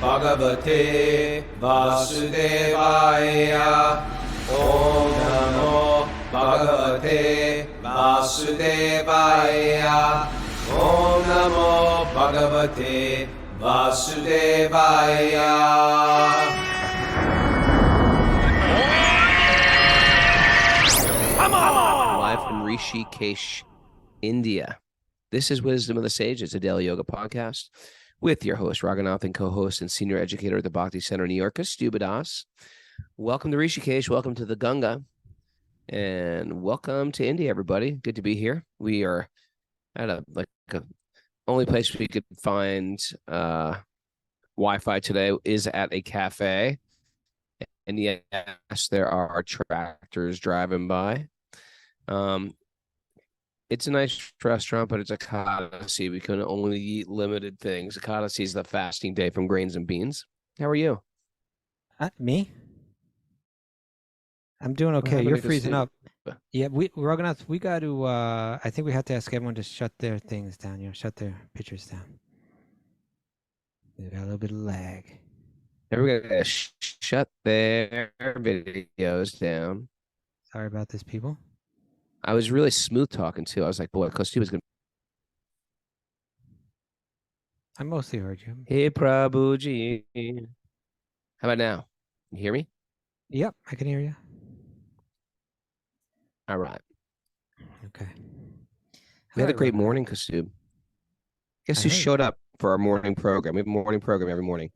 Bhagavate Vasudevaya. Om Namo Bhagavate Vasudevaya. Om Namo Bhagavate Vasudevaya. Live from Rishikesh, India. This is Wisdom of the Sages, a daily yoga podcast with your host, Raghunath, and co-host and senior educator at the Bhakti Center, New York, Stu Das. Welcome to Rishikesh. Welcome to the Ganga. And welcome to India, everybody. Good to be here. We are at a only place we could find Wi-Fi today is at a cafe. And yes, there are tractors driving by. It's a nice restaurant, but it's a Ekadasi. We can only eat limited things. Ekadasi is the fasting day from grains and beans. How are you? Me? I'm doing okay. You're freezing up. Yeah, we're gonna. We got to. I think we have to ask everyone to shut their things down. Shut their pictures down. We got a little bit of lag. Everybody gotta shut their videos down. Sorry about this, people. I was really smooth talking too. I was like, boy, Kosti was gonna. I mostly heard you. Hey, Prabhuji. How about now? You hear me? Yep, I can hear you. All right. Okay. We had a great morning, Kosti. Guess who showed up for our morning program? We have a morning program every morning.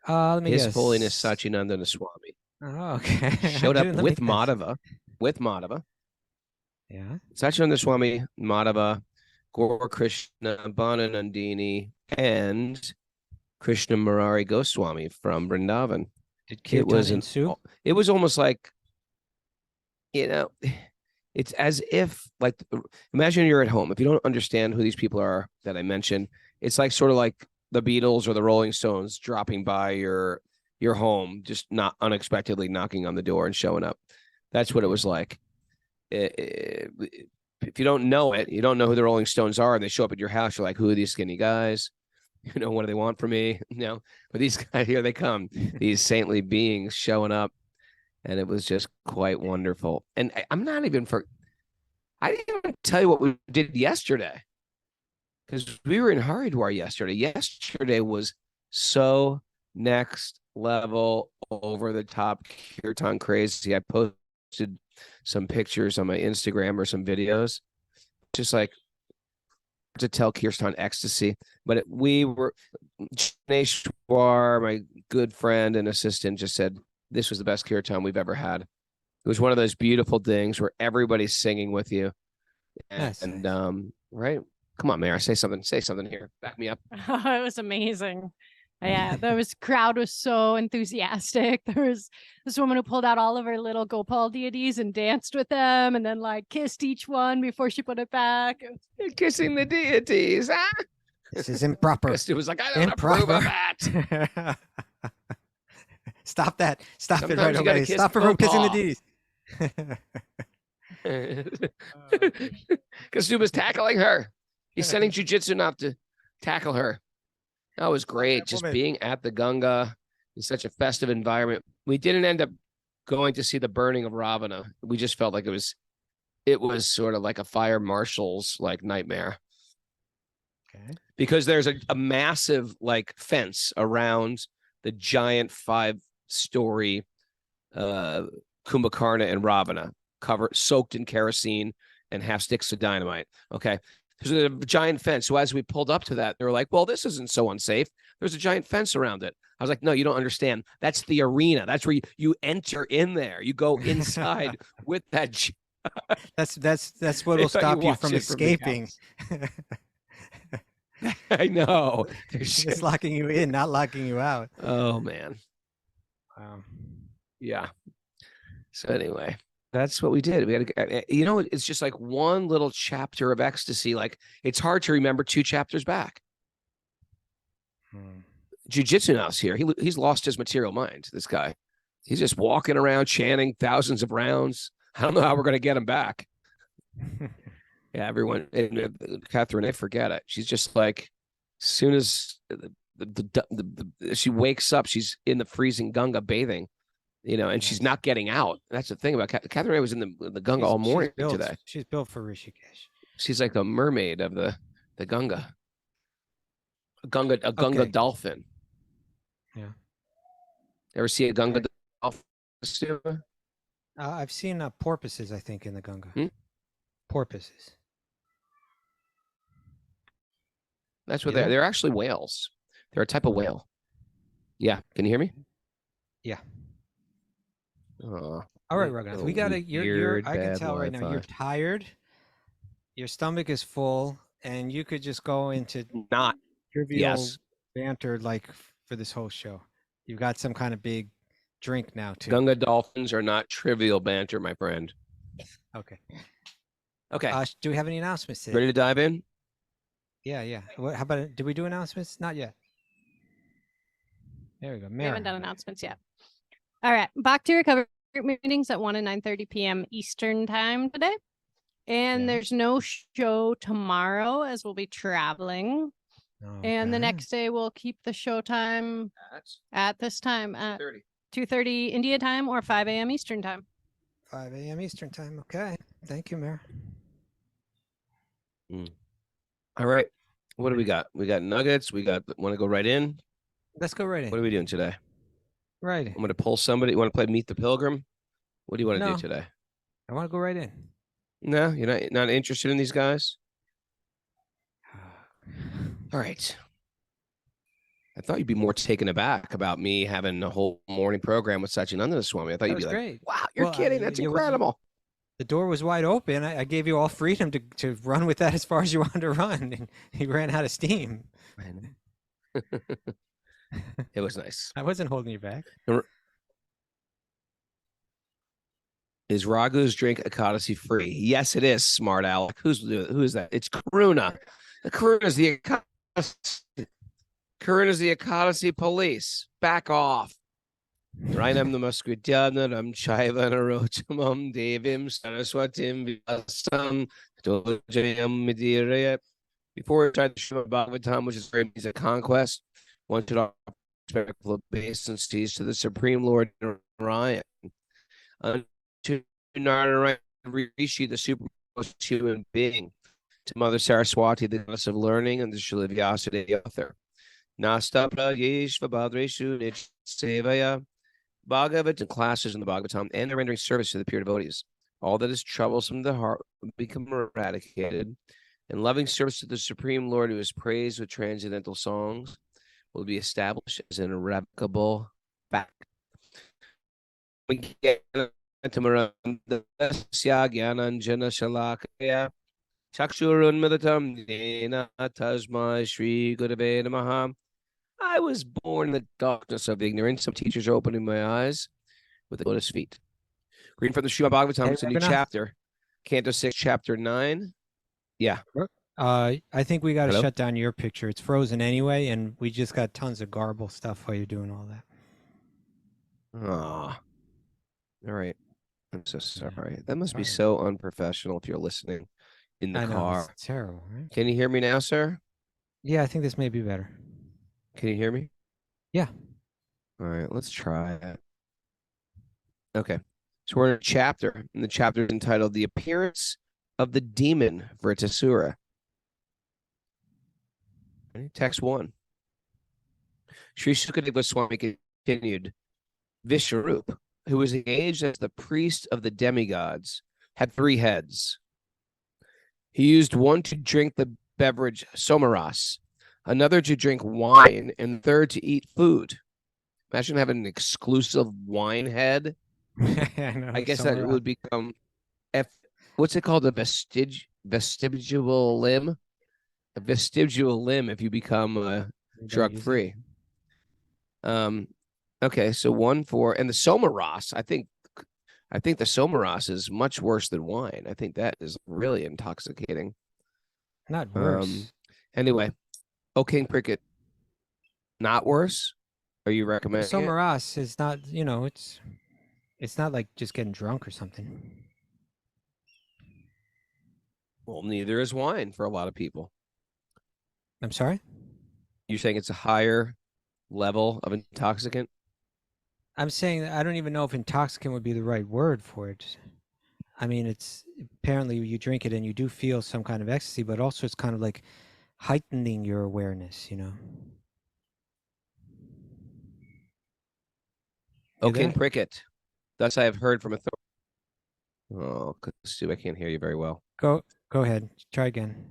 Let me His guess. Holiness Sachinandana Swami. Oh, okay. Showed up with Madhava. Yeah. Sachinandana Swami, Madhava, Gaur Krishna, Bananandini, and Krishna Murari Goswami from Vrindavan. It was almost like, it's as if, like, imagine you're at home. If you don't understand who these people are that I mentioned, it's like sort of like the Beatles or the Rolling Stones dropping by your home, just not unexpectedly knocking on the door and showing up. That's what it was like. If you don't know it, you don't know who the Rolling Stones are. They show up at your house. You're like, who are these skinny guys? What do they want from me? But these guys, here they come, these saintly beings showing up. And it was just quite wonderful. And I didn't even tell you what we did yesterday, because we were in Haridwar yesterday. Yesterday was so next level, over the top, kirtan crazy. I posted some pictures on my Instagram or some videos, just like to tell kirtan ecstasy. But we were, Janeshwar, my good friend and assistant, just said this was the best kirtan we've ever had. It was one of those beautiful things where everybody's singing with you. And right. Come on, Mara, say something here. Back me up. Oh, it was amazing. Yeah, crowd was so enthusiastic. There was this woman who pulled out all of her little Gopal deities and danced with them, and then kissed each one before she put it back. You're kissing the deities. This is improper. It was like, I don't approve of that. Stop that. Stop Sometimes it right away. Stop her from kissing the deities. Kastuba's tackling her. He's sending jujitsu not to tackle her. That was great. Just being at the Ganga in such a festive environment. We didn't end up going to see the burning of Ravana. We just felt like it was sort of like a fire marshal's nightmare. Okay. Because there's a massive fence around the giant 5-story Kumbhakarna and Ravana, soaked in kerosene and half sticks of dynamite. Okay. There's a giant fence. So as we pulled up to that, they were like, well, this isn't so unsafe. There's a giant fence around it. I was like, no, you don't understand. That's the arena. That's where you enter in there. You go inside with that. That's what will stop you from escaping. I know. It's locking you in, not locking you out. Oh, man. Wow. Yeah. So anyway, that's what we did. We had it's just like one little chapter of ecstasy. It's hard to remember 2 chapters back. Jiu-Jitsu now's here. He's lost his material mind, this guy. He's just walking around chanting thousands of rounds. I don't know how we're going to get him back. Yeah, everyone, and Catherine, they forget it. She's just like, as soon as she wakes up, she's in the freezing Ganga bathing, and she's not getting out. That's the thing about Catherine Ray was in the Ganga all morning today. She's built for Rishikesh. She's like a mermaid of the Ganga. A Ganga dolphin. Yeah. Ever see a Ganga dolphin? I've seen porpoises, I think, in the Ganga. Porpoises. That's what they're actually whales. They're a type of whale. Yeah. Can you hear me? Yeah. Oh, all right, Raghunath. We gotta. You're. I can tell right now. You're tired. Your stomach is full, and you could just go into not trivial banter like for this whole show. You've got some kind of big drink now too. Ganga dolphins are not trivial banter, my friend. Okay. Okay. Do we have any announcements today? Ready to dive in? Yeah. How about it? Did we do announcements? Not yet. There we go. We haven't done announcements yet. All right. Back to recovery meetings at 1 and 9:30 p.m. Eastern time today. And there's no show tomorrow as we'll be traveling. And the next day we'll keep the show time at this time at 2:30 India time or 5 a.m. Eastern time. 5 a.m. Eastern time. Okay. Thank you, Mayor. All right. What do we got? We got nuggets. Want to go right in? Let's go right in. What are we doing today? Right. I'm going to pull somebody. You want to play Meet the Pilgrim? What do you want to do today? I want to go right in. No, you're not interested in these guys? All right. I thought you'd be more taken aback about me having a whole morning program with Satchidananda Swami. I thought you'd be like, great. wow, you're kidding. That's incredible. The door was wide open. I gave you all freedom to run with that as far as you wanted to run. And he ran out of steam. It was nice. I wasn't holding you back. Is Raghu's drink Ekadasi free? Yes, it is, smart Alec. Who is that? It's Karuna. Karuna's the Ekadasi police. Back off. Rainam namaskrityanam chaiva narotamam devim saraswatim vyasam tojayam midiraya. Before we start the show of Bhagavatam, which is very means of conquest, one should offer respectful obeisances to the Supreme Lord Narayan. To Narayan Rishi, the supermost human being, to Mother Saraswati, the goddess of learning, and to Srila Vyasa, the author. Nastapra Yeshva Badreshu Sevaya Bhagavat and classes in the Bhagavatam, and they're rendering service to the pure devotees. All that is troublesome to the heart will become eradicated, and loving service to the Supreme Lord, who is praised with transcendental songs, will be established as an irrevocable fact. I was born in the darkness of ignorance. Some teachers are opening my eyes with the lotus feet. Reading from the Srimad Bhagavatam, it's a new chapter. Canto 6, chapter 9. Yeah. I think we got to shut down your picture. It's frozen anyway, and we just got tons of garble stuff while you're doing all that. Oh. All right. I'm so sorry. That must be so unprofessional if you're listening in the car. It's terrible, right? Can you hear me now, sir? Yeah, I think this may be better. Can you hear me? Yeah. All right, let's try it. Okay. So we're in a chapter, and the chapter is entitled The Appearance of the Demon Vritasura. Text 1. Sri Sukadeva Swami continued, Vishwarup, who was engaged as the priest of the demigods, had 3 heads. He used one to drink the beverage somaras, another to drink wine, and third to eat food. Imagine having an exclusive wine head. I guess that would become what's it called? A vestigial limb? A vestigial limb if you become drug free. Okay, so 1 for and the somaras, I think the somaras is much worse than wine. I think that is really intoxicating. Not worse. Anyway, King Cricket, not worse? Are you recommending somaras is not, it's not like just getting drunk or something. Well, neither is wine for a lot of people. I'm sorry? You're saying it's a higher level of intoxicant? I'm saying that I don't even know if intoxicant would be the right word for it. I mean, it's apparently you drink it and you do feel some kind of ecstasy, but also it's kind of like heightening your awareness, you know. You O King there? Pricket. Thus I have heard from authority. Oh, Stu, I can't hear you very well. Go ahead. Try again.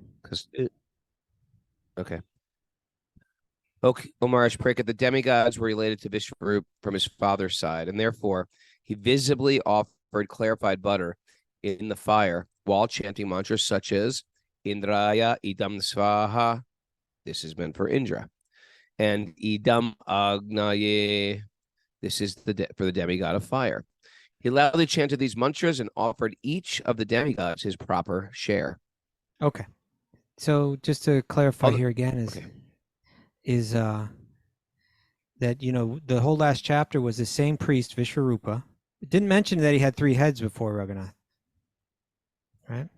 Okay. Omarish Pricket, the demigods were related to Vishnu from his father's side, and therefore he visibly offered clarified butter in the fire while chanting mantras such as Indraya idam svaha. This is meant for Indra. And idam agnaye. This is for the demigod of fire. He loudly chanted these mantras and offered each of the demigods his proper share. Okay. So just to clarify here again is that, you know, the whole last chapter was the same priest, Vishvarupa. It didn't mention that he had 3 heads before, Raghunath. Right?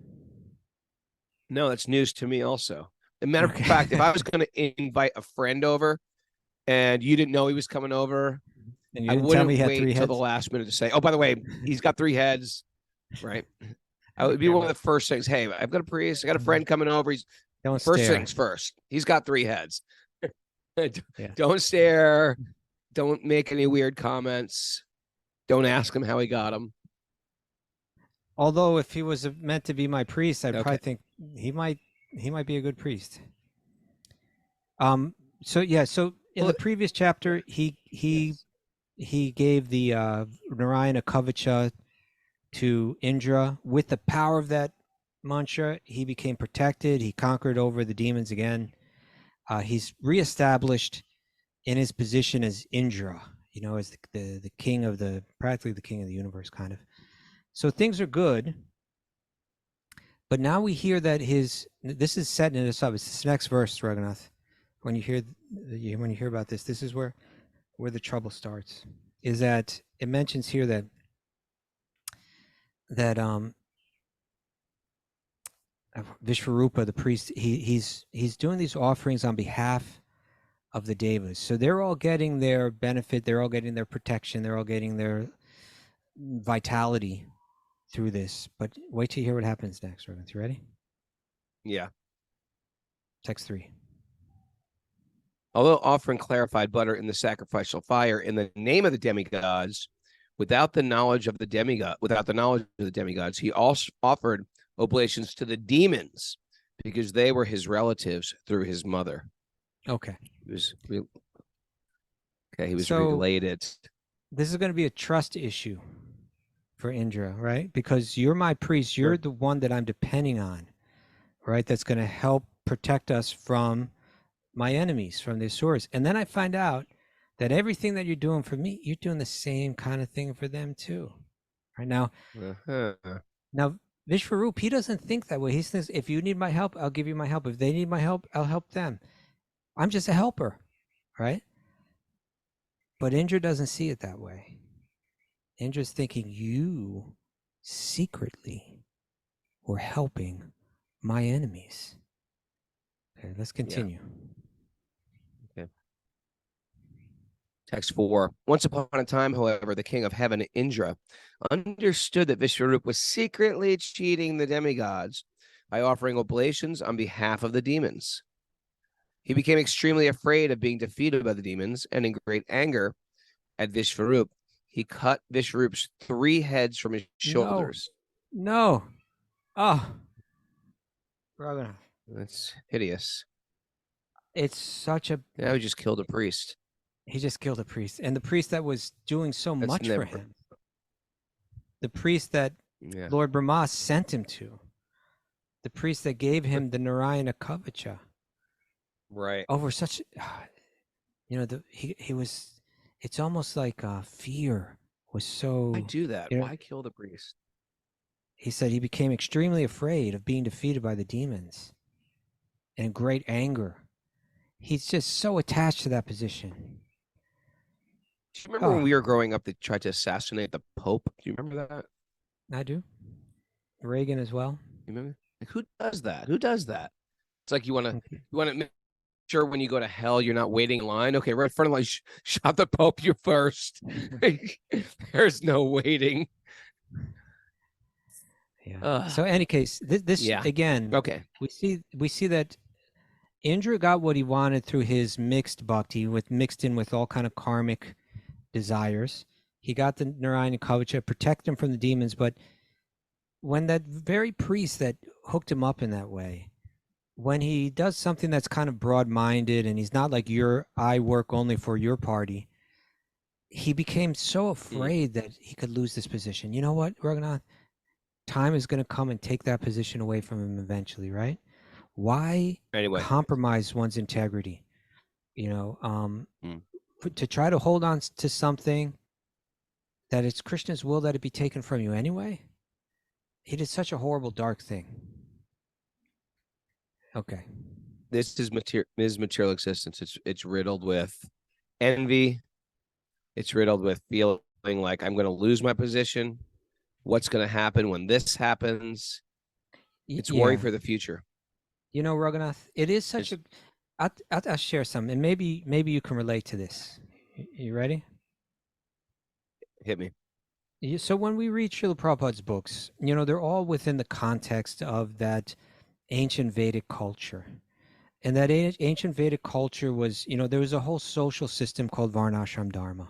No, that's news to me also. As a matter of fact, if I was going to invite a friend over and you didn't know he was coming over, and you I didn't tell wouldn't me he had wait 3 till heads? the last minute to say, oh, by the way, he's got 3 heads, right? I would be one of the first things. Hey, I've got a priest. I got a friend coming over. He's first things first. He's got 3 heads. Don't stare. Don't make any weird comments. Don't ask him how he got them. Although if he was meant to be my priest, I'd probably think he might be a good priest. So in the previous chapter, he gave the Narayana Kavacha to Indra. With the power of that mantra, he became protected. He conquered over the demons again. He's reestablished in his position as Indra, you know, as the king of practically the king of the universe, kind of. So things are good. But now we hear that this is setting us up. It's this next verse, Raghunath. When you hear about this, this is where the trouble starts. Is that it mentions here that Vishvarupa, the priest, he's doing these offerings on behalf of the devas. So they're all getting their benefit, they're all getting their protection, they're all getting their vitality through this. But wait till you hear what happens next, Raghunath. You ready? Yeah. Text 3. Although offering clarified butter in the sacrificial fire in the name of the demigods, without the knowledge of the demigods, he also offered oblations to the demons because they were his relatives through his mother. Okay. He was related. This is going to be a trust issue for Indra, right? Because you're my priest. You're the one that I'm depending on, right? That's going to help protect us from my enemies, from the Asuras. And then I find out that everything that you're doing for me, you're doing the same kind of thing for them too. Right now, now Vishvarup, he doesn't think that way. He thinks, if you need my help, I'll give you my help. If they need my help, I'll help them. I'm just a helper, right? But Indra doesn't see it that way. Indra's thinking you secretly were helping my enemies. Okay, let's continue. Okay. Text 4. Once upon a time, however, the king of heaven, Indra, understood that Vishvarup was secretly cheating the demigods by offering oblations on behalf of the demons. He became extremely afraid of being defeated by the demons, and in great anger at Vishvarup, he cut Vishvarup's 3 heads from his shoulders. No. Oh. Raghunath. That's hideous. It's such a... Now he just killed a priest. He just killed a priest. And the priest that was doing so much for him. The priest that Lord Brahma sent him to. The priest that gave him the Narayana Kavacha. Right. Over such... You know, he was... It's almost like fear was so... Why do that? You know, why kill the priest? He said he became extremely afraid of being defeated by the demons. And in great anger. He's just so attached to that position. Do you remember when we were growing up, they tried to assassinate the Pope? Do you remember that? I do. Reagan as well. You remember? Like, who does that? Who does that? It's like you want to make sure when you go to hell, you're not waiting in line. Okay, right in front of like shot the Pope you first. There's no waiting. Yeah. So any case, this Yeah. again, Okay. we see that Indra got what he wanted through his mixed bhakti, mixed in with all kind of karmic desires. He got the Narayana Kavacha, protect him from the demons. But when that very priest that hooked him up in that way, when he does something that's kind of broad-minded and he's not like I work only for your party, he became so afraid that he could lose this position. You know what, Raghunath? Time is going to come and take that position away from him eventually, right? Why compromise one's integrity? You know, to try to hold on to something that it's Krishna's will that it be taken from you anyway. He did such a horrible, dark thing. Okay. This is material existence. It's riddled with envy. It's riddled with feeling like I'm going to lose my position. What's going to happen when this happens? It's worry for the future. You know, Raghunath, it is such I'll share some, and maybe you can relate to this. You ready? Hit me. So when we read Srila Prabhupada's books, you know, they're all within the context of that ancient Vedic culture. And that ancient Vedic culture was, you know, there was a whole social system called Varnashram Dharma.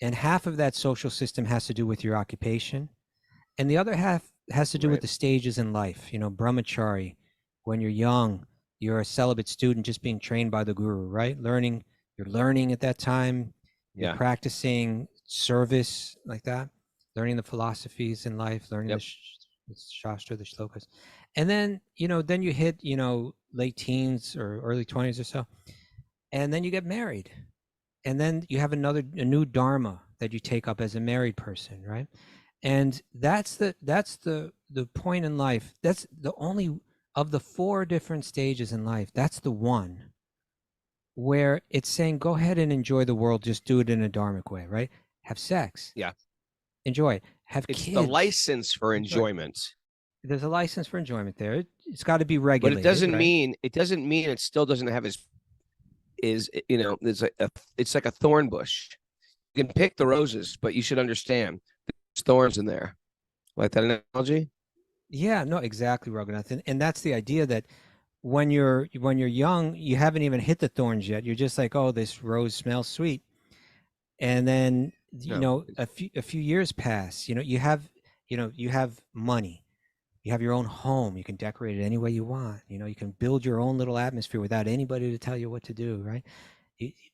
And half of that social system has to do with your occupation. And the other half has to do with the stages in life. You know, brahmachari, when you're young, you're a celibate student just being trained by the guru, right? You're learning at that time. You're practicing service like that, learning the philosophies in life, learning the shastra, the shlokas. And then, you know, then you hit, you know, late teens or early 20s or so. And then you get married. And then you have a new dharma that you take up as a married person, right? And that's the point in life. That's the only of the 4 different stages in life. That's the one where it's saying, go ahead and enjoy the world. Just do it in a dharmic way, right? Have sex. Yeah. Enjoy it. Have kids. It's the license for enjoyment. There's a license for enjoyment there. It's got to be regulated. But it doesn't right? mean it still doesn't have you know, it's like a thorn bush. You can pick the roses, but you should understand there's thorns in there. Like that analogy? Yeah, no, exactly, Raghunath. And that's the idea that when you're young, you haven't even hit the thorns yet. You're just like, oh, this rose smells sweet. And then, you know, a few years pass, you know, you have money. You have your own home. You can decorate it any way you want. You know, you can build your own little atmosphere without anybody to tell you what to do, right?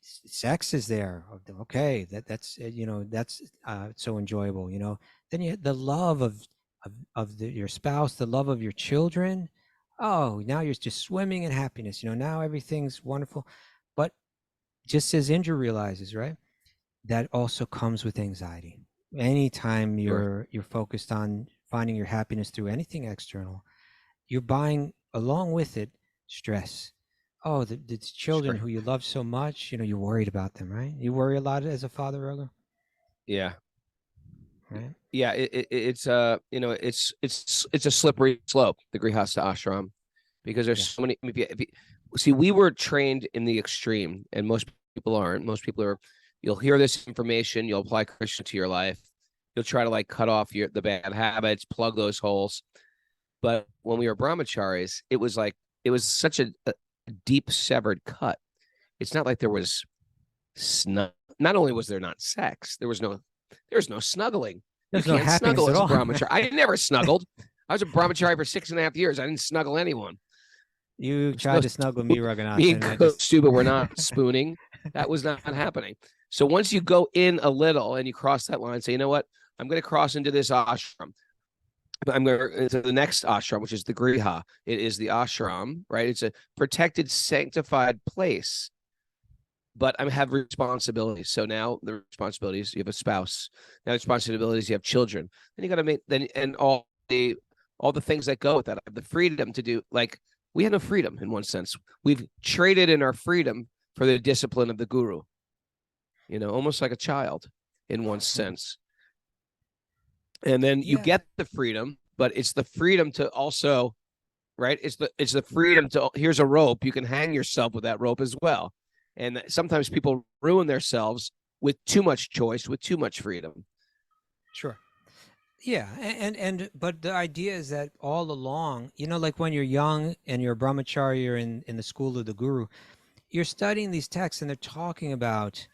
Sex is there. Okay, that's you know, that's so enjoyable. You know, then you the love of your spouse, the love of your children. Oh, now you're just swimming in happiness. You know, now everything's wonderful. But just as Indra realizes, right, that also comes with anxiety. Anytime you're focused on finding your happiness through anything external, you're buying along with it stress. Oh, the children who you love so much, you know, you're worried about them, right? You worry a lot as a father, Raghu? Yeah. Right. Yeah, it's you know, it's a slippery slope, the Grihastha ashram, because there's so many. See, we were trained in the extreme, and most people aren't. Most people are. You'll hear this information, you'll apply Krishna to your life, you'll try to like cut off the bad habits, plug those holes. But when we were brahmacharis, it was such a deep severed cut. It's not like there was not only was there not sex, there was no snuggling. There's you no can't happiness snuggle at as a all. brahmachari. I never snuggled. I was a brahmachari for 6.5 years. I didn't snuggle anyone. You tried to snuggle me, Raghunath. Me and Stupid were not spooning. That was not happening. So once you go in a little and you cross that line, say, you know what? I'm going to cross into this ashram. I'm going into the next ashram, which is the Griha. It is the ashram, right? It's a protected, sanctified place. But I have responsibilities. So now the responsibilities, you have a spouse. Now the responsibilities, you have children. Then you got to make and all the things that go with that. I have the freedom to do, like, we had no freedom in one sense. We've traded in our freedom for the discipline of the guru. You know, almost like a child in one sense. And then you get the freedom, but it's the freedom to also right? It's the freedom to, here's a rope, you can hang yourself with that rope as well. And sometimes people ruin themselves with too much choice, with too much freedom. Sure. Yeah, but the idea is that all along, like when you're young and you're a brahmachari, you're in the school of the guru, you're studying these texts and they're talking about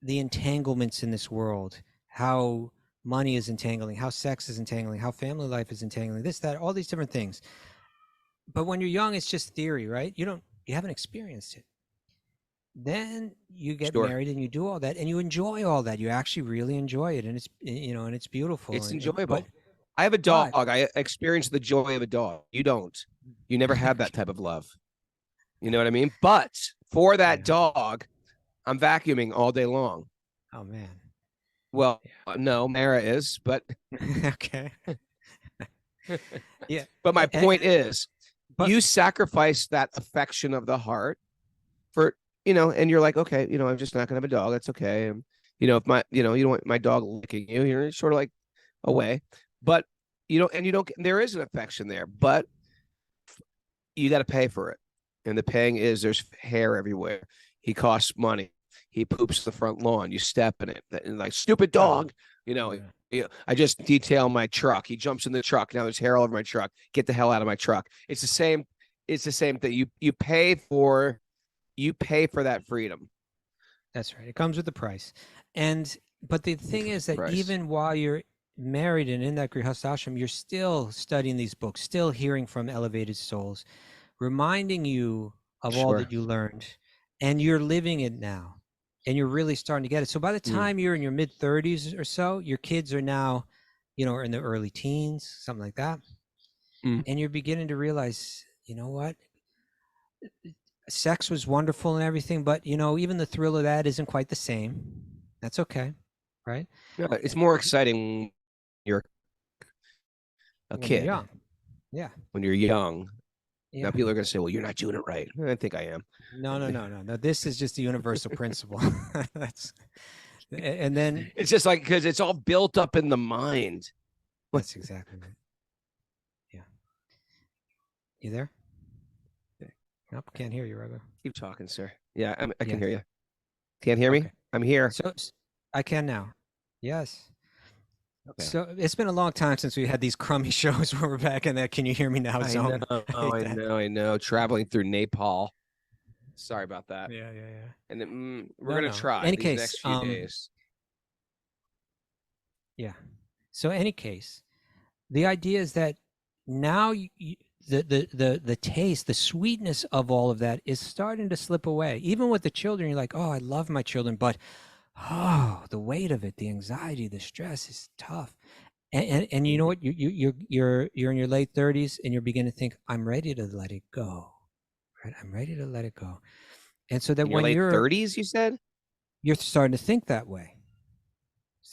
the entanglements in this world, how money is entangling, how sex is entangling, how family life is entangling, this, that, all these different things. But when you're young, it's just theory, right? You haven't experienced it. Then you get Sure. married and you do all that and you enjoy all that. You actually really enjoy it, and it's and it's beautiful. It's and enjoyable. I have a dog. I experience the joy of a dog. You don't. You never have that type of love. You know what I mean? But for that dog, I'm vacuuming all day long. Oh man. Well, no, Mara is, but okay. Yeah. But my point is, you sacrifice that affection of the heart for, and you're like, okay, I'm just not gonna have a dog. That's okay. And if you don't want my dog licking you, you're sort of like away. But there is an affection there, but you got to pay for it. And the paying is there's hair everywhere. He costs money. He poops the front lawn. You step in it. And like, stupid dog. I just detail my truck. He jumps in the truck. Now there's hair all over my truck. Get the hell out of my truck. It's the same thing. You pay for that freedom. That's right. It comes with the price. But the thing is that even while you're married and in that grihastha ashram, you're still studying these books, still hearing from elevated souls, reminding you of all that you learned, and you're living it now, and you're really starting to get it. So by the time you're in your mid 30s or so, your kids are now, are in the early teens, something like that. And you're beginning to realize, what? Sex was wonderful and everything, but even the thrill of that isn't quite the same. That's okay, right? Yeah, it's more exciting when you're a kid. You're young. Yeah. When you're young. Yeah. Now people are going to say, well, you're not doing it right. I think I am. No. This is just a universal principle. And then it's just like, because it's all built up in the mind. That's exactly right. Yeah. You there? Nope, can't hear you, Raghu. Keep talking, sir. Yeah, I can hear you. Can't hear me? I'm here. So I can now. Yes. Okay. So it's been a long time since we had these crummy shows where we're back in that "Can you hear me now" zone. I know. Traveling through Nepal. Sorry about that. Yeah. And then, we're gonna try any these case, next few days. Yeah. So any case, the idea is that now the taste, the sweetness of all of that is starting to slip away. Even with the children, you're like, oh, I love my children, but the weight of it, the anxiety, the stress is tough. And you know what? You're in your late 30s and you're beginning to think, I'm ready to let it go. Right? I'm ready to let it go. And so that when you're 30s, you said? You're starting to think that way.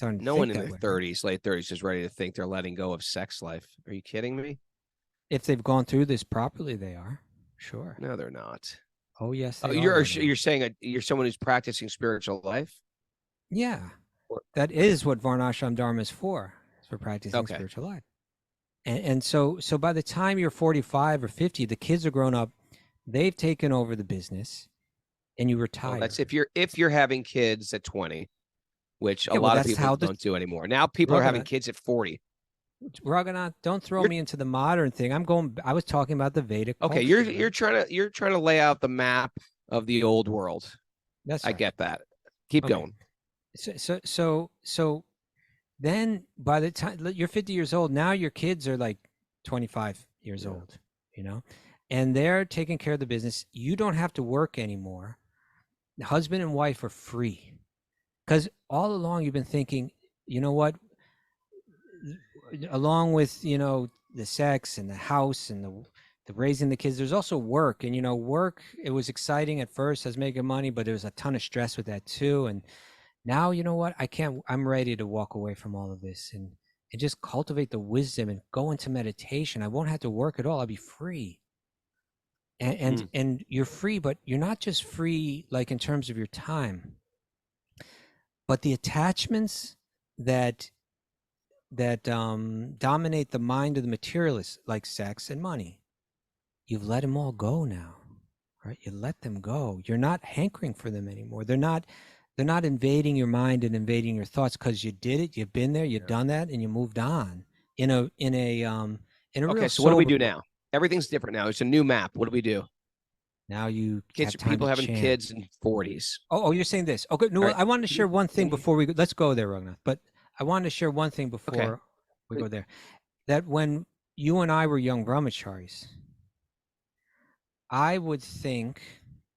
No one in their 30s, late 30s, is ready to think they're letting go of sex life. Are you kidding me? If they've gone through this properly, they are. Sure. No, they're not. Oh, yes. You're saying you're someone who's practicing spiritual life? Yeah. That is what Varnashram Dharma is for practicing spiritual life. And so by the time you're 45 or 50, the kids are grown up, they've taken over the business, and you retire. Well, that's if you're having kids at 20, which a lot of people don't do anymore. Now people are having kids at 40. Raghunath, don't throw me into the modern thing. I was talking about the Vedic. Okay, culture. you're trying to lay out the map of the old world. That's right. I get that. Keep going. So then by the time you're 50 years old, now your kids are like 25 years old, and they're taking care of the business. You don't have to work anymore. The husband and wife are free, because all along you've been thinking, you know what, along with the sex and the house and the raising the kids, there's also work. And work, it was exciting at first as making money, but there was a ton of stress with that too. And now, you know what, I'm ready to walk away from all of this and just cultivate the wisdom and go into meditation. I won't have to work at all. I'll be free. And you're free, but you're not just free like in terms of your time, but the attachments that dominate the mind of the materialist, like sex and money, you've let them all go now, right? You let them go. You're not hankering for them anymore. They're not invading your mind and invading your thoughts because you did it. You've been there. You've done that, and you moved on in a real Okay, so what do we sober do way. now? Everything's different now. It's a new map. What do we do? Now you Kids, have time people to having chant. kids in 40s. Oh, you're saying this. Okay, no, All right. I wanted to share one thing Can you- before we go. Let's go there, Raghunath. But I wanted to share one thing before we go there. That when you and I were young brahmacharis, I would think,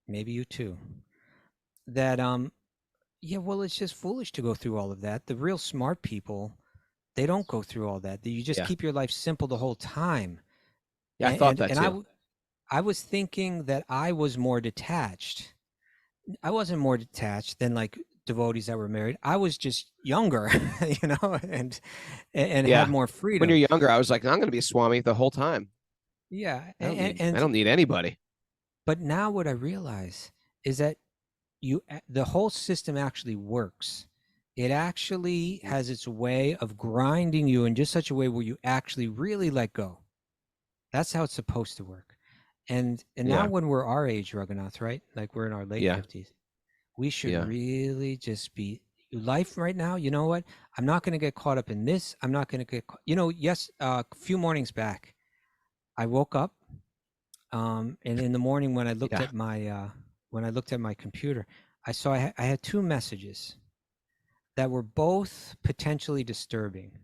maybe you too, that yeah, well, it's just foolish to go through all of that. The real smart people, they don't go through all that. You just Yeah. keep your life simple the whole time. Yeah, I thought that too. I was thinking that I was more detached. I wasn't more detached than like devotees that were married. I was just younger, you know, and Yeah. had more freedom. When you're younger, I was like, I'm going to be a Swami the whole time. Yeah, I don't need anybody. But now what I realize is that the whole system actually works. It actually has its way of grinding you in just such a way where you actually really let go. That's how it's supposed to work. And now when we're our age, Raghunath, right? Like we're in our late 50s, we should really just be life right now. You know what? I'm not going to get caught up in this. I'm not going to get, yes, a few mornings back, I woke up, and in the morning when I looked at my computer, I saw I had two messages that were both potentially disturbing,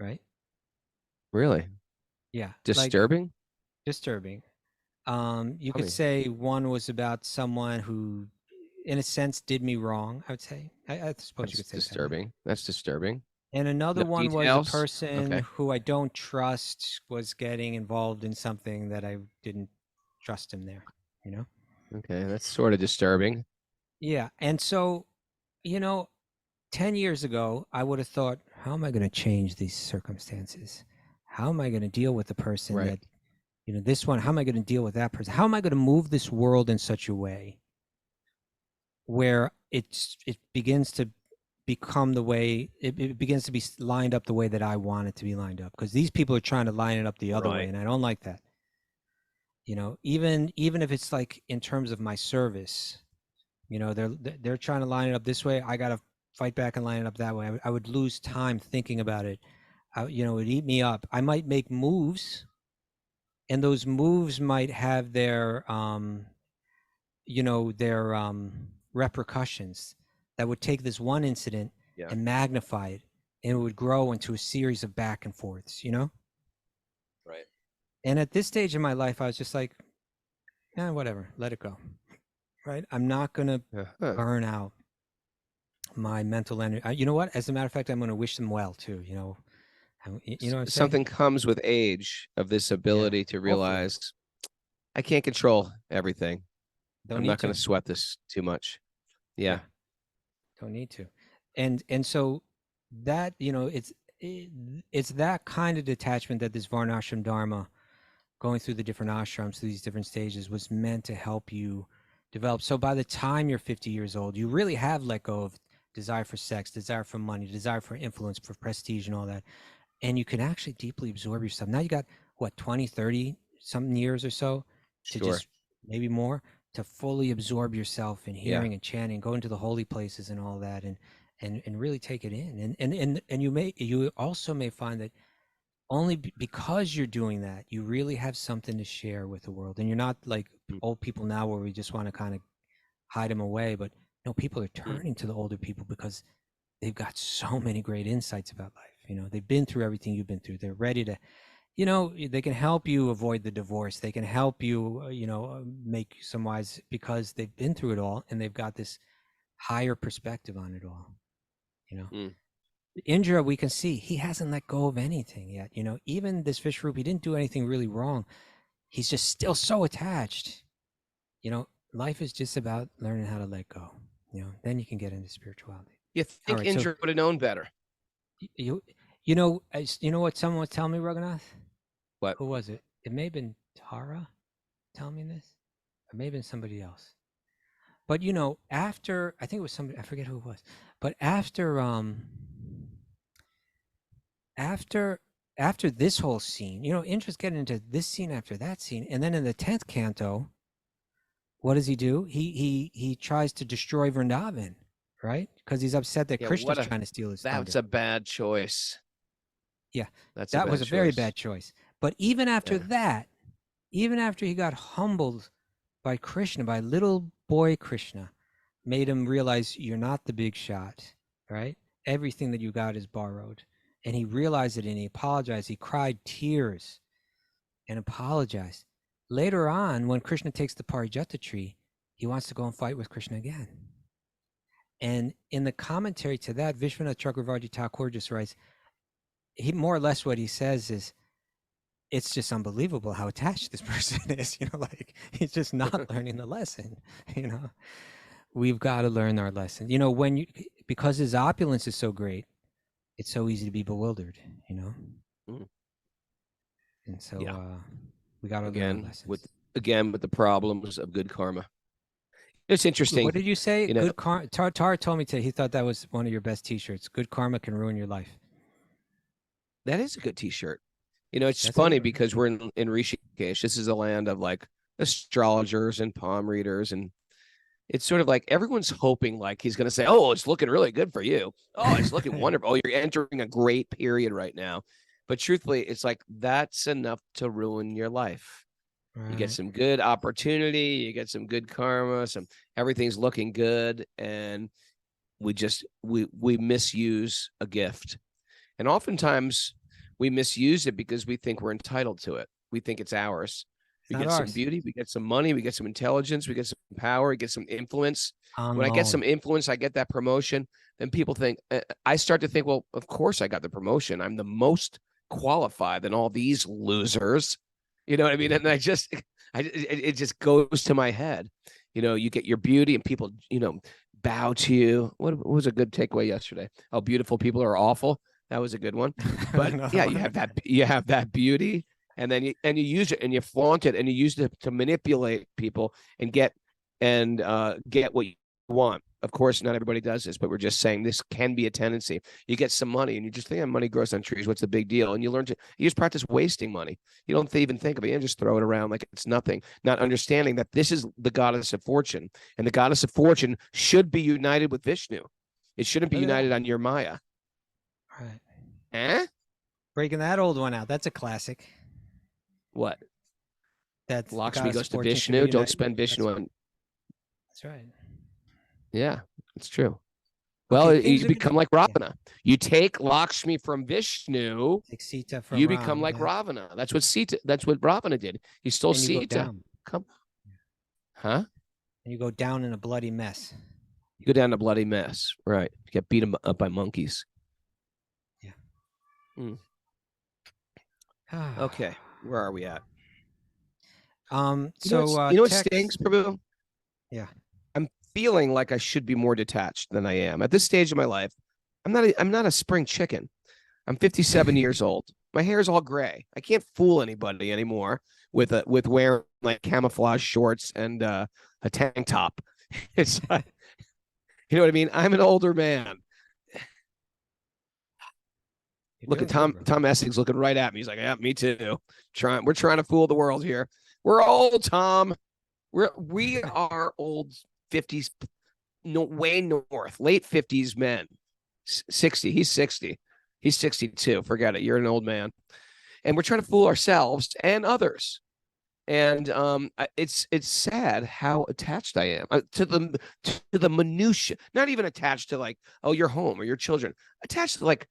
right? Really? Yeah. Disturbing? Disturbing. You could say one was about someone who, in a sense, did me wrong, I would say. I suppose you could say disturbing. That's disturbing. And another one details? was a person who I don't trust was getting involved in something that I didn't trust him there, you know? Okay, that's sort of disturbing. Yeah. And so, 10 years ago, I would have thought, how am I going to change these circumstances? How am I going to deal with the person that, this one, how am I going to deal with that person? How am I going to move this world in such a way where it begins to become the way, it begins to be lined up the way that I want it to be lined up? Because these people are trying to line it up the other way, and I don't like that. Even if it's like in terms of my service, they're trying to line it up this way. I got to fight back and line it up that way. I would lose time thinking about it. It would eat me up. I might make moves, and those moves might have their repercussions that would take this one incident and magnify it, and it would grow into a series of back and forths, Right. And at this stage in my life, I was just like, whatever, let it go. Right? I'm not going to burn out my mental energy. You know what? As a matter of fact, I'm going to wish them well too. Something comes with age of this ability to realize I can't control everything. I'm not going to sweat this too much. Yeah. Don't need to. And so that, it's that kind of detachment that this Varnashram Dharma, going through the different ashrams, through these different stages, was meant to help you develop. So by the time you're 50 years old, you really have let go of desire for sex, desire for money, desire for influence, for prestige and all that. And you can actually deeply absorb yourself. Now you got, 20, 30 something years or so to just, maybe more, to fully absorb yourself in hearing and chanting, go into the holy places and all that, and really take it in. And you also may find that only because you're doing that, you really have something to share with the world. And you're not like old people now where we just want to kind of hide them away. But no, people are turning to the older people because they've got so many great insights about life. They've been through everything you've been through. They're ready to, they can help you avoid the divorce. They can help you, make some wise, because they've been through it all and they've got this higher perspective on it all. Indra, we can see he hasn't let go of anything yet. Even this Vishnu, he didn't do anything really wrong. He's just still so attached. Life is just about learning how to let go. Then you can get into spirituality. You think Indra would have known better? You know what someone was telling me, Raghunath? What? Who was it? It may have been Tara telling me this, or may have been somebody else. But after, I think it was somebody, I forget who it was, but after after this whole scene, Indra's getting into this scene after that scene, and then in the 10th canto, what does he do? He tries to destroy Vrindavan, right? Because he's upset that Yeah, Krishna's trying to steal his thunder. That's a bad choice. Yeah, that was a very bad choice. But even after that, even after he got humbled by Krishna, by little boy Krishna, made him realize you're not the big shot, right? Everything that you got is borrowed. And he realized it and he apologized. He cried tears and apologized. Later on, when Krishna takes the Parijata tree, he wants to go and fight with Krishna again. And in the commentary to that, Vishwanath Chakravarti Thakur just writes, he more or less what he says is, it's just unbelievable how attached this person is, like he's just not learning the lesson, We've got to learn our lesson. Because his opulence is so great, it's so easy to be bewildered, And so we got to learn our lessons. with the problems of good karma. It's interesting. What did you say? Good karma. Tar told me he thought that was one of your best T-shirts. Good karma can ruin your life. That is a good T-shirt. It's funny because we're in Rishikesh. This is a land of like astrologers and palm readers, and it's sort of like everyone's hoping like he's going to say, "Oh, it's looking really good for you. Oh, it's looking wonderful. Oh, you're entering a great period right now." But truthfully, it's like that's enough to ruin your life. Right. You get some good opportunity, you get some good karma, everything's looking good, and we misuse a gift. And oftentimes we misuse it because we think we're entitled to it. We think it's ours. We get some beauty, we get some money, we get some intelligence, we get some power, we get some influence. When I get some influence, I get that promotion. Then people think, I start to think, well, of course I got the promotion. I'm the most qualified than all these losers. You know what I mean? And it just goes to my head. You get your beauty and people, bow to you. What was a good takeaway yesterday? Oh, beautiful people are awful. That was a good one. But yeah, you have that beauty, and then you use it and you flaunt it and you use it to manipulate people and get what you want. Of course, not everybody does this, but we're just saying this can be a tendency. You get some money and you just think money grows on trees. What's the big deal? And you just practice wasting money. You don't even think of it. You just throw it around like it's nothing, not understanding that this is the goddess of fortune, and the goddess of fortune should be united with Vishnu. It shouldn't be united on your Maya. Right. Breaking that old one out. That's a classic. What? That's Laxmi goes to Vishnu. Don't spend Vishnu on. That's right. Yeah, it's true. Well, you become like Ravana. Yeah. You take Laxmi from Vishnu. Take Sita from you become like Ravana. That's what Ravana did. He stole Sita. Huh? And you go down in a bloody mess. You go down in a bloody mess. Right. You get beat up by monkeys. Yeah. Okay. Where are we at? You know what stinks, Prabhu? Yeah. I'm feeling like I should be more detached than I am. At this stage of my life, I'm not a spring chicken. I'm 57 years old. My hair is all gray. I can't fool anybody anymore with wearing like camouflage shorts and a tank top. It's like, you know what I mean? I'm an older man. Look at Tom Essig's looking right at me. He's like, yeah, me too. We're trying to fool the world here. We're old, Tom. We are old 50s, way north, late 50s men. 60. He's 60. He's 62. Forget it. You're an old man. And we're trying to fool ourselves and others. And it's sad how attached I am to the minutia. Not even attached to like, oh, your home or your children. Attached to like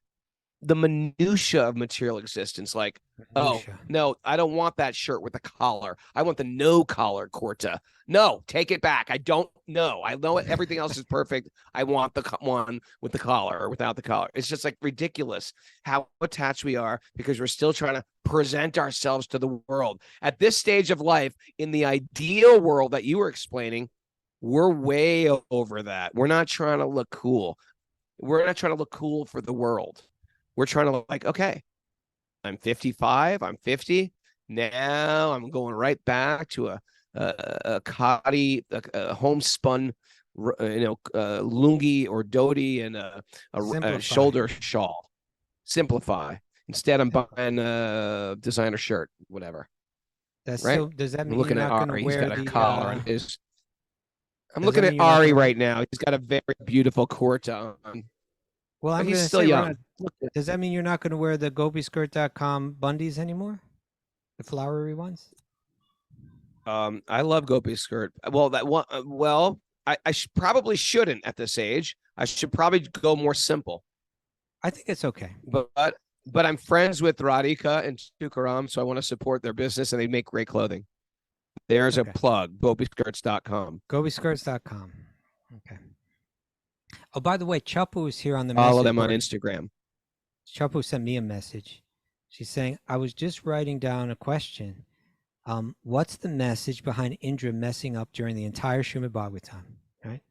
the minutia of material existence. Like, oh, no, I don't want that shirt with a collar. I want the no collar kurta. No, take it back. I don't know. I know everything else is perfect. I want the one with the collar or without the collar. It's just like ridiculous how attached we are because we're still trying to present ourselves to the world. At this stage of life, in the ideal world that you were explaining, we're way over that. We're not trying to look cool. We're not trying to look cool for the world. We're trying to look like, okay, I'm 55, I'm 50. Now I'm going right back to a khadi, a homespun, lungi or dhoti and a shoulder shawl. Simplify. Instead, I'm buying a designer shirt, whatever. That's Right? still, does that I'm mean you're looking at not going to Ari. He's wear got a the, collar on his. I'm does that looking at mean you're not Ari gonna- right now. He's got a very beautiful kurta on. well, But I'm he's going to still say, young. does that mean you're not going to wear the gopiskirt.com bundies anymore? The flowery ones? I love Gopi skirt. Well, that one. Well, I probably shouldn't at this age. I should probably go more simple. I think it's okay. But I'm friends with Radhika and Tukaram, so I want to support their business, and they make great clothing. There's Okay. a plug, gopiskirts.com. Gopiskirts.com. Okay. Oh, by the way, Chapu is here on the Follow message them on board. Instagram. Chapu sent me a message. She's saying, I was just writing down a question. What's the message behind Indra messing up during the entire Srimad Bhagavatam? Right?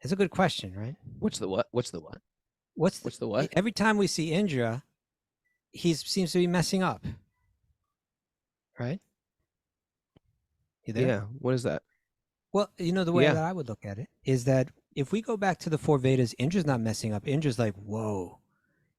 It's a good question, right? What's the what? What's the what? What's the what? Every time we see Indra, he seems to be messing up. Right? You there? Yeah. What is that? Well, you know, the way Yeah. that I would look at it is that if we go back to the four Vedas, Indra's not messing up. Indra's like, whoa,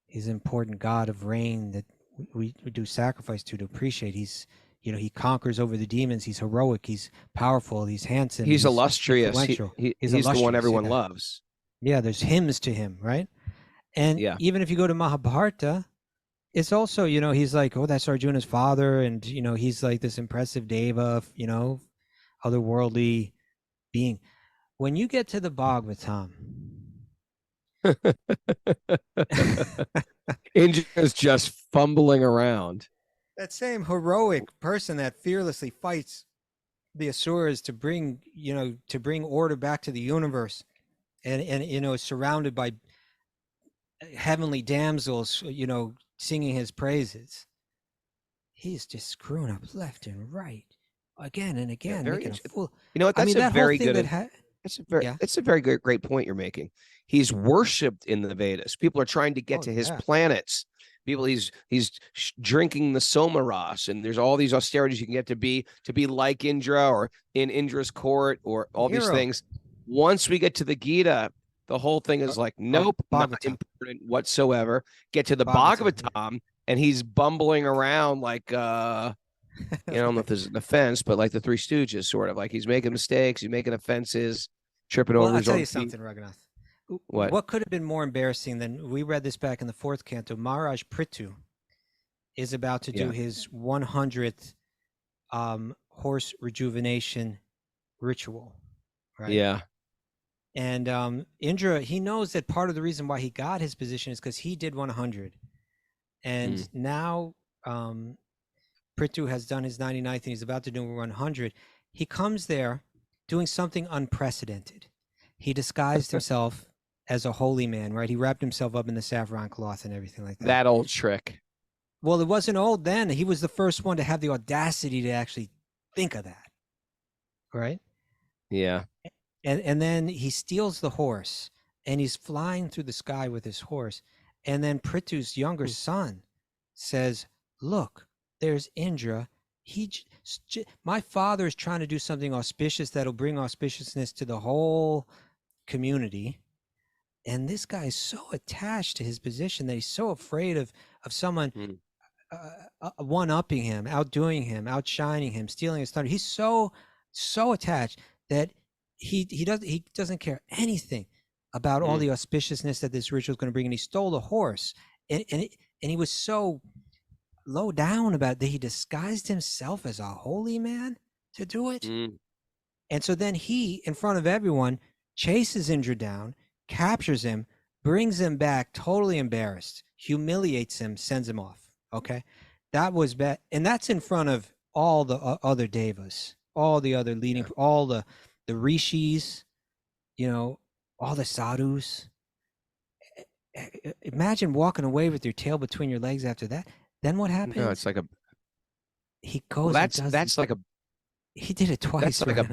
he's an important god of rain that we do sacrifice to appreciate. He's, you know, he conquers over the demons. He's heroic. He's powerful. He's handsome. He's illustrious. influential. He's He's the one illustrious, everyone yeah. loves. Yeah, there's hymns to him, right? And Yeah. even if you go to Mahabharata, it's also, you know, he's like, oh, that's Arjuna's father. And, you know, he's like this impressive deva, you know, otherworldly being. When you get to the Bhagavatam, Indra's just fumbling around. that same heroic person that fearlessly fights the asuras to bring, you know, to bring order back to the universe, and you know, is surrounded by heavenly damsels, you know, singing his praises. He's just screwing up left and right, again and again, very making a interesting. fool. You know what? I That's mean, a that whole very thing good. that yeah. It's a very great point you're making. He's worshipped in the Vedas. People are trying to get to his yeah. planets. People, he's drinking the Somaras, and there's all these austerities you can get to be like Indra or in Indra's court or all these Hero. things. Once we get to the Gita, the whole thing is like, nope, not Bhagavatam. important whatsoever. Get to the Bhagavatam, Bhagavatam, and he's bumbling around like I don't know if this is an offense, but like the Three Stooges, sort of like he's making mistakes, he's making offenses, tripping Well, over I'll his tell own you feet. something, Raghunath. What? What could have been more embarrassing than, we read this back in the 4th canto, Maharaj Prithu is about to do his 100th horse rejuvenation ritual, right? Yeah. And Indra, he knows that part of the reason why he got his position is because he did 100. And now Prithu has done his 99th and he's about to do 100. He comes there doing something unprecedented. He disguised himself as a holy man, right? He wrapped himself up in the saffron cloth and everything like that. That old trick. Well, it wasn't old then. He was the first one to have the audacity to actually think of that, right? Yeah. And then he steals the horse and he's flying through the sky with his horse. And then Prithu's younger son says, look, there's Indra. My father is trying to do something auspicious that'll bring auspiciousness to the whole community. And this guy is so attached to his position that he's so afraid of someone one-upping him, outdoing him, outshining him, stealing his thunder. He's so attached that he doesn't care anything about all the auspiciousness that this ritual is going to bring. And he stole the horse, and he was so low down about it that he disguised himself as a holy man to do it. And so then he, in front of everyone, chases Indra down, captures him, brings him back totally embarrassed, humiliates him, sends him off. Okay, that was bad. And that's in front of all the other devas, all the other leading, all the rishis, you know, all the sadhus. Imagine walking away with your tail between your legs after that. Then what happens? No, it's like he goes. That's like a. He did it twice. That's like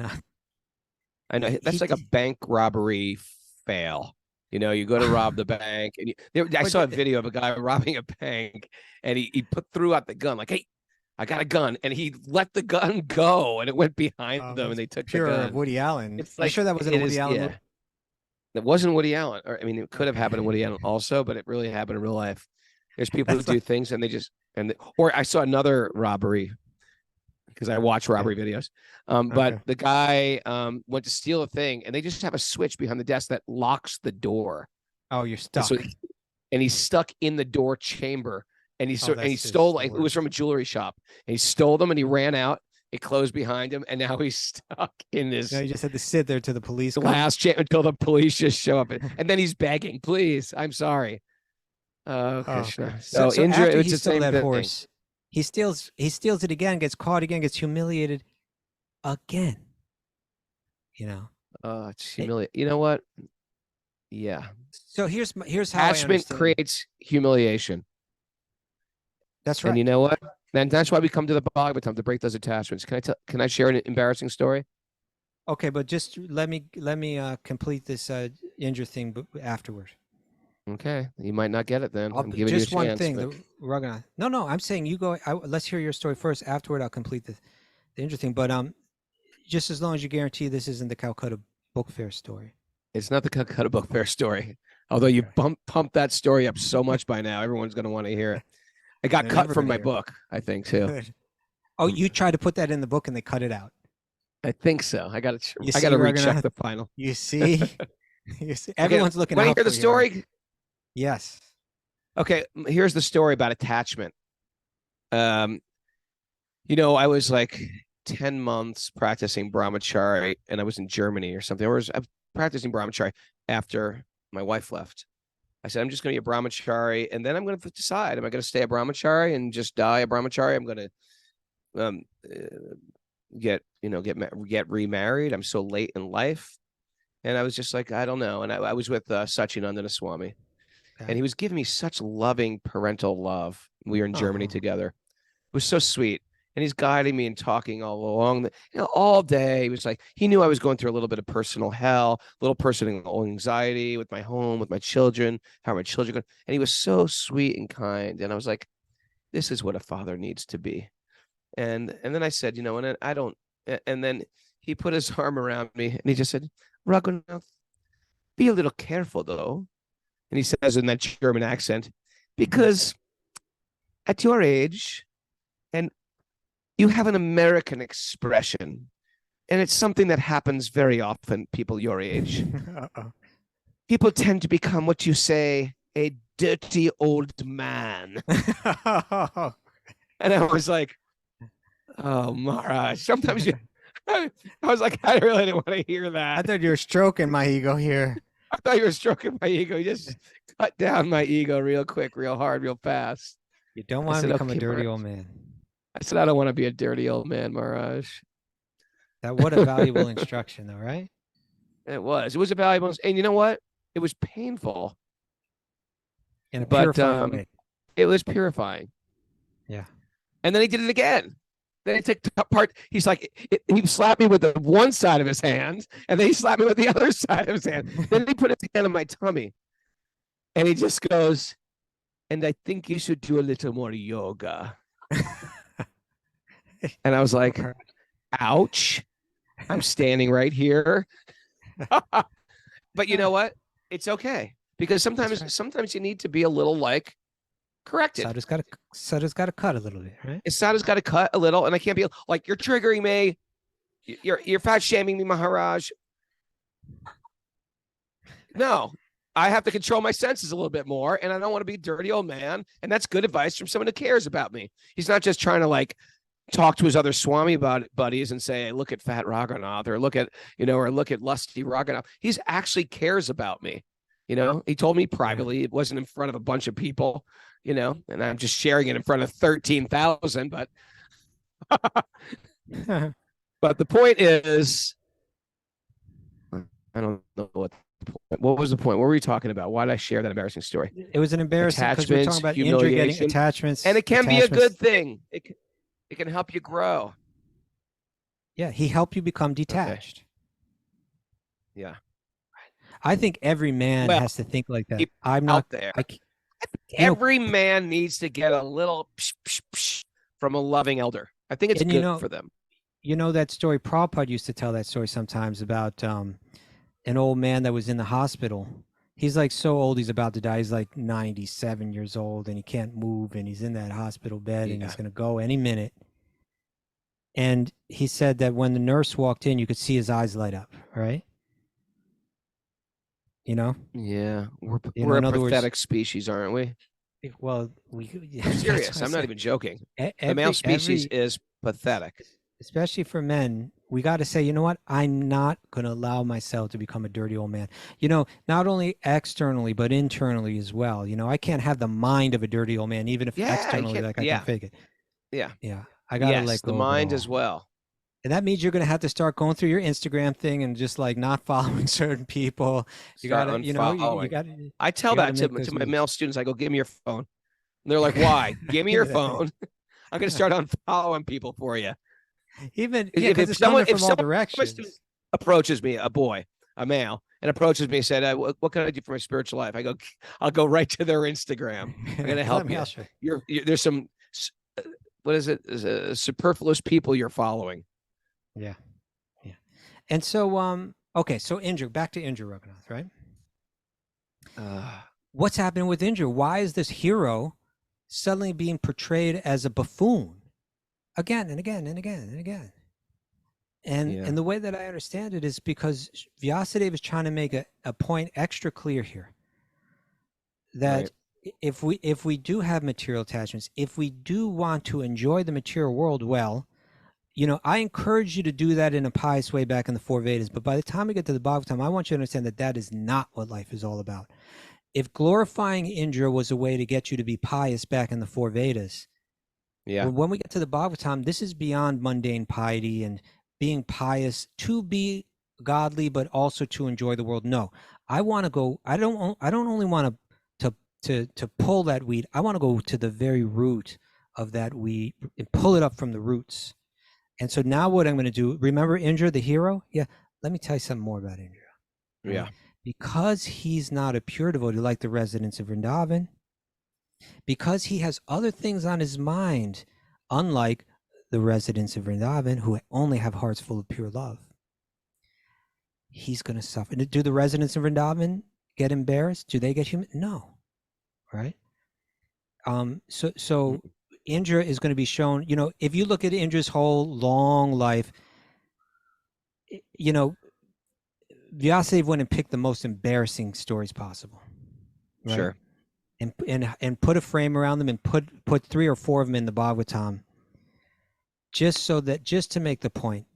I know that's like a bank robbery fail. You know, you go to rob the bank, and I saw a video of a guy robbing a bank, and he threw out the gun, like, "Hey, I got a gun," and he let the gun go, and it went behind them, and they took the gun. Woody Allen. It's I'm sure that wasn't a Woody Allen movie. It wasn't Woody Allen. Or, I mean, it could have happened in Woody Allen also, but it really happened in real life. There's people who That's do things and they just or I saw another robbery because I watch robbery videos. But Okay. the guy went to steal a thing and they just have a switch behind the desk that locks the door. Oh, you're And stuck. so he's stuck in the door chamber and he Oh, and he that's just stole the like it was worst. from a jewelry shop and he stole them and he ran out. It closed behind him and now he's stuck in this No, you just had to sit there till the police come. glass chamber until the police just show up and then he's begging, please, I'm sorry. Oh, Krishna. okay. So, So Indra, after it's he the stole same that thing. horse, he steals it again, gets caught again, gets humiliated again. You know. Oh, it's humiliating. You know what? Yeah. So here's how I Attachment understand. creates humiliation. That's right. And you know what? And that's why we come to the Bhagavatam to break those attachments. Can I share an embarrassing story? Okay, but just let me complete this Indra thing afterward. Okay. You might not get it then. I'm giving just you a one chance. thing. but- We're gonna. No. I'm saying you go. Let's hear your story first. Afterward, I'll complete the Indra thing. But just as long as you guarantee this isn't the Calcutta Book Fair story. It's not the Calcutta Book Fair story. Although you pumped that story up so much by now, everyone's going to want to hear it. It got They're cut never from gonna my hear it. book, I think, too. Good. Oh, you tried to put that in the book and they cut it out. I think so. I got to You see, recheck Raghunath? the final. You see, you see. Everyone's looking Want out to hear the for you, story? Yes. Okay, here's the story about attachment. I was like 10 months practicing brahmachari and I was in Germany or something. I was practicing brahmachari after my wife left. I said, I'm just going to be a brahmachari and then I'm going to decide, am I going to stay a brahmachari and just die a brahmachari? I'm going to get remarried. I'm so late in life. And I was just like, I don't know. And I was with Sachinandana Swami. Okay. And he was giving me such loving parental love. We were in Germany together. It was so sweet. And he's guiding me and talking all along all day. He was like, he knew I was going through a little bit of personal hell, a little personal anxiety with my home, with my children, how are my children going? And he was so sweet and kind. And I was like, this is what a father needs to be. And then I said, and I don't, and then he put his arm around me and he just said, Raghunath, be a little careful though. And he says in that German accent, because at your age, and you have an American expression, and it's something that happens very often, people your age. People tend to become what you say, a dirty old man. And I was like, oh, Maharaj, sometimes I was like, I really didn't want to hear that. I thought you were stroking my ego here. I thought you were stroking my ego. You just cut down my ego real quick, real hard, real fast. You don't want to become a dirty Maharaj. old man. I said, I don't want to be a dirty old man, Maharaj. What a valuable instruction, though, right? It was a valuable, and you know what? It was painful, In a but purifying way. it was purifying. Yeah. And then he did it again. Then he took part. He's like, he slapped me with the one side of his hand, and then he slapped me with the other side of his hand. Then he put his hand on my tummy, and he just goes, and I think you should do a little more yoga. And I was like, ouch. I'm standing right here. But you know what? It's okay. Because sometimes you need to be a little like corrected. Sadhu's got to cut a little bit, right? Sadhu's got to cut a little, and I can't be like, you're triggering me. You're fat shaming me, Maharaj. No, I have to control my senses a little bit more, and I don't want to be a dirty old man. And that's good advice from someone who cares about me. He's not just trying to like talk to his other Swami buddies and say, hey, look at fat Raghunath, or look at lusty Raghunath. He's actually cares about me. He told me privately. It wasn't in front of a bunch of people, and I'm just sharing it in front of 13,000. But, but the point is, I don't know what was the point? What were we talking about? Why did I share that embarrassing story? It was an embarrassing because we were talking about Indra getting humiliation, attachments. and it can be a good thing. It can help you grow. Yeah, he helped you become detached. Okay. Yeah. I think every man has to think like that. I'm not there. Every man needs to get a little psh, psh, psh from a loving elder. I think it's good for them. You know that story, Prabhupada used to tell that story sometimes about an old man that was in the hospital He's like so old, he's about to die. He's like 97 years old and he can't move and he's in that hospital bed and he's Yeah. going to go any minute. And he said that when the nurse walked in, you could see his eyes light up, right? You know? Yeah, You we're know, a in other words, pathetic species, aren't we? well, we I'm that's serious. why I I'm not said even joking. The male every species is pathetic. especially for men, we got to say, you know what? I'm not going to allow myself to become a dirty old man. You know, not only externally, but internally as well. You know, I can't have the mind of a dirty old man, even if Yeah, you externally, can't. like I Yeah, can fake it. yeah. Yeah. I got to Yes, let the go of it mind as all. well. And that means you're going to have to start going through your Instagram thing and just like not following certain people. You got Start to, you know, you unfollowing. got to, I tell you got to that to make those my moves. male students. I go, "Give me your phone." And they're like, "Why? Give me your phone. I'm going to start unfollowing people for you." Even, yeah, If because it's someone coming from all my student directions. approaches me, a boy, a male, and approaches me and said, "What can I do for my spiritual life?" I go, "I'll go right to their Instagram. I'm going to help you. I'll show There's some what is it? Superfluous people you're following." Yeah. Yeah. And so, okay. So Indra, back to Indra Raghunath, right? What's happening with Indra? Why is this hero suddenly being portrayed as a buffoon again and again and again and again? And the way that I understand it is because Vyasadeva is trying to make a point extra clear here that if we do have material attachments, if we do want to enjoy the material world, well, you know, I encourage you to do that in a pious way back in the four Vedas. But by the time we get to the Bhagavatam, I want you to understand that that is not what life is all about. If glorifying Indra was a way to get you to be pious back in the four Vedas, when we get to the Bhagavatam, this is beyond mundane piety and being pious to be godly, but also to enjoy the world. No, I want to go. I don't only want to pull that weed. I want to go to the very root of that weed and pull it up from the roots. And so now what I'm going to do, remember Indra, the hero? Yeah, let me tell you something more about Indra. Right? Yeah. Because he's not a pure devotee like the residents of Vrindavan, because he has other things on his mind, unlike the residents of Vrindavan who only have hearts full of pure love, he's going to suffer. Do the residents of Vrindavan get embarrassed? Do they get human? No, right? So Indra is going to be shown, you know, if you look at Indra's whole long life, you know, Vyasadeva went and picked the most embarrassing stories possible. Right? Sure. And put a frame around them and put 3 or 4 of them in the Bhagavatam, just to make the point.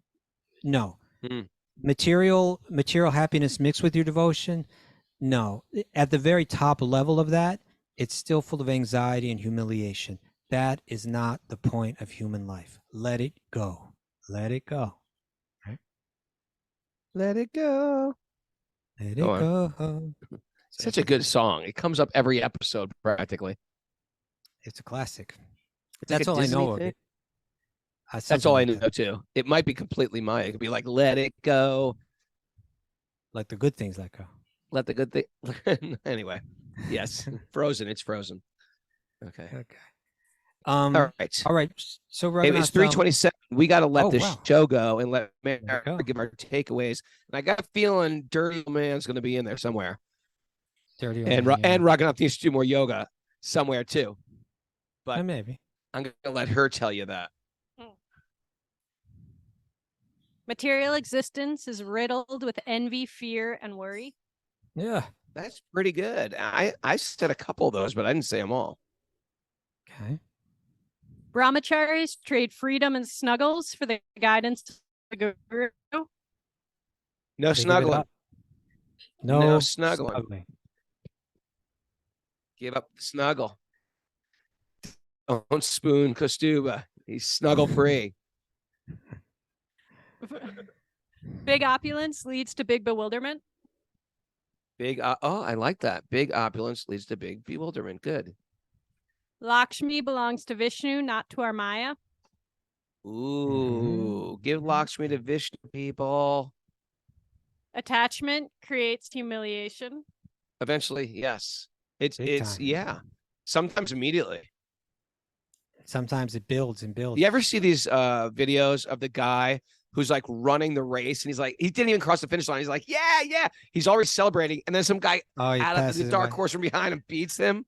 No, material happiness mixed with your devotion. No, at the very top level of that, it's still full of anxiety and humiliation. That is not the point of human life. Let it go. Let it go. Right? Let it go. Let it go. Such a good song. It comes up every episode practically. It's a classic. It's That's like all I know of it. That's all I know that. too. It might be completely mine. It could be like, let it go. Like the good things let go. Let the good thing. Anyway, yes. Frozen. It's frozen. Okay. All right. All right. So Hey, it's 3:27. We got to let this show go and let Mary give our takeaways. And I got a feeling Dirty Old Man's going to be in there somewhere. Dirty Old Man, and Raghunath needs to do more yoga somewhere too. But maybe I'm going to let her tell you that. Material existence is riddled with envy, fear, and worry. Yeah. That's pretty good. I said a couple of those, but I didn't say them all. Okay. Brahmacharis trade freedom and snuggles for the guidance of the guru. No snuggling. No snuggling. Give up the snuggle. Don't spoon Kostuba. He's snuggle free. Big opulence leads to big bewilderment. I like that. Big opulence leads to big bewilderment. Good. Laxmi belongs to Vishnu, not to our Maya. Ooh, give Laxmi to Vishnu, people. Attachment creates humiliation. Eventually, yes. It's sometimes immediately. Sometimes it builds and builds. You ever see these videos of the guy who's like running the race, and he's like, he didn't even cross the finish line. He's like, yeah, yeah. He's already celebrating, and then some guy Oh, he out of passes the it dark by. horse from behind him beats him.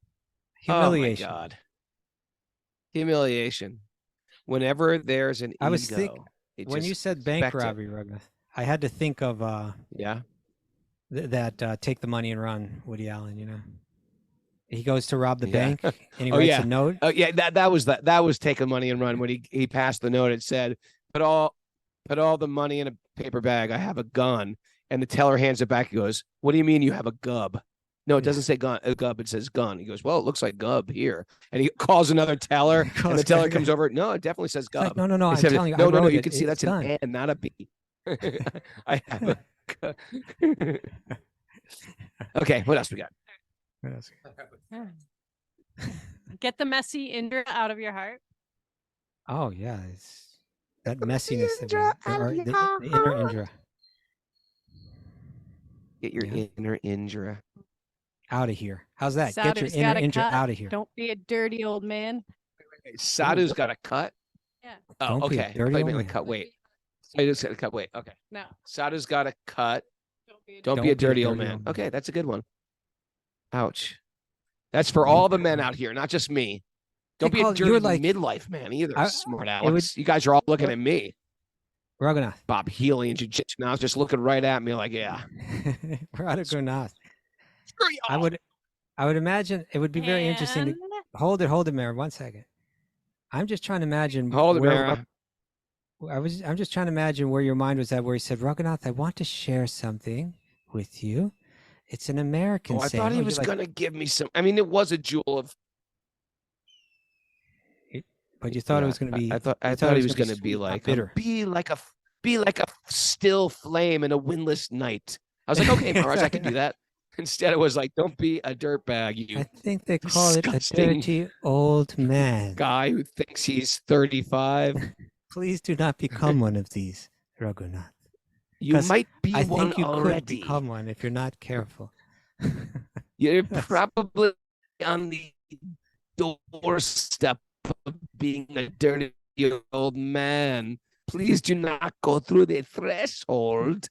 Humiliation. Oh my God. Humiliation. Whenever there's an I was ego, think when you said bank expect it. robbery, Raghunath, I had to think of Yeah. that Take the Money and Run, Woody Allen. You know, he goes to rob the Yeah. bank and he Oh, writes yeah. a note. Oh yeah, that was Take the Money and Run when he passed the note. It said, put all the money in a paper bag. I have a gun. And the teller hands it back. He goes, what do you mean you have a gub? No, it doesn't say gun, a gub. It says gun. He goes, well, it looks like gub here. And he calls another teller, and the teller comes over. No, it definitely says It's gub. like, no, I'm He said, telling you, no, I wrote you it. can see It's that's done. an N, not a B. I have a. Okay, what else we got? Get the messy Indra out of your heart. Oh yeah, it's that messiness of your, or the inner Indra Get your Yeah. inner Indra. out of here. How's that? Get Sadhu's your inner gotta Indra cut. out of here. Don't be a dirty old man. Sadhu's got a cut. Yeah. Oh, Don't be a okay. I dirty thought you old meant like man. cut weight. I just got to cut weight. Okay. No. Sadhu's got a cut. Don't Don't be a dirty old man. Okay, that's a good one. Ouch. That's for all the men out here, not just me. Don't be a dirty you're like- midlife man either, smart would- Alex. You guys are all looking at me. Raghunath. Bob Healy and Jiu-Jitsu now is just looking right at me like, yeah. Raghunath. Screw you I all. would imagine it would be very interesting to And hold it, Mara. 1 second. I'm just trying to imagine. Hold it, where- Mara. I'm just trying to imagine where your mind was at, where he said, Raghunath, I want to share something with you. It's an American Oh, I saying. thought he You're was like, going to give me some. I mean, it was a jewel of. But you thought it Yeah, was going to be. I thought it he was gonna going to be sweet, not like, bitter. be like a still flame in a windless night. I was like, okay, Mars, I can do that. Instead, it was like, don't be a dirtbag, you I think they call it a disgusting dirty old man. guy who thinks he's 35. Please do not become one of these, Raghunath. You 'Cause might be I one think you could already. become one if you're not careful. You're probably on the doorstep of being a dirty old man. Please do not go through the threshold.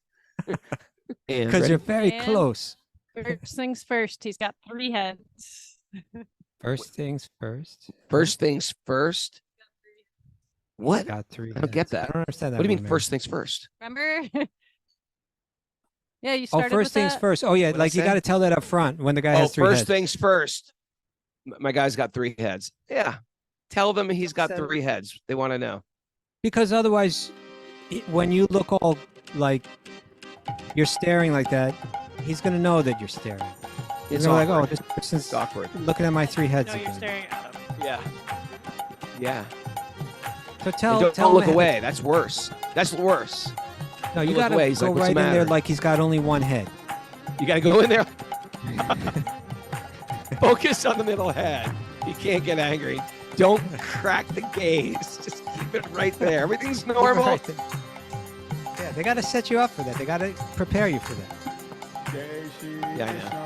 Because you're very And- close. first things first, he's got 3 heads. First things first. First things first. What? Got 3 I don't get heads. that. I don't understand that. What do you one, mean Mary. first things first? Remember? Yeah, you Oh, started first with things that? first. Oh, yeah. What'd I Like you say? got to tell that up front when the guy Oh, has 3 first heads. things first. My guy's got 3 heads. Yeah. Tell them he's got Said- 3 heads. They want to know. Because otherwise, when you look all like you're staring like that, he's going to know that you're staring. He's It's gonna be like, oh, awkward. this person's It's awkward. looking at my 3 heads No, you're again. staring at him. Yeah. Yeah. So And tell don't him look ahead of away. That's worse. That's worse. No, you look got to away. He's go like, "What's the right in there matter?" like he's got only 1 head. You got to go in there. Focus on the middle head. You can't get angry. Don't crack the gaze. Just keep it right there. Everything's normal. Right there. Yeah, they got to set you up for that. They got to prepare you for that. Yeah, I know.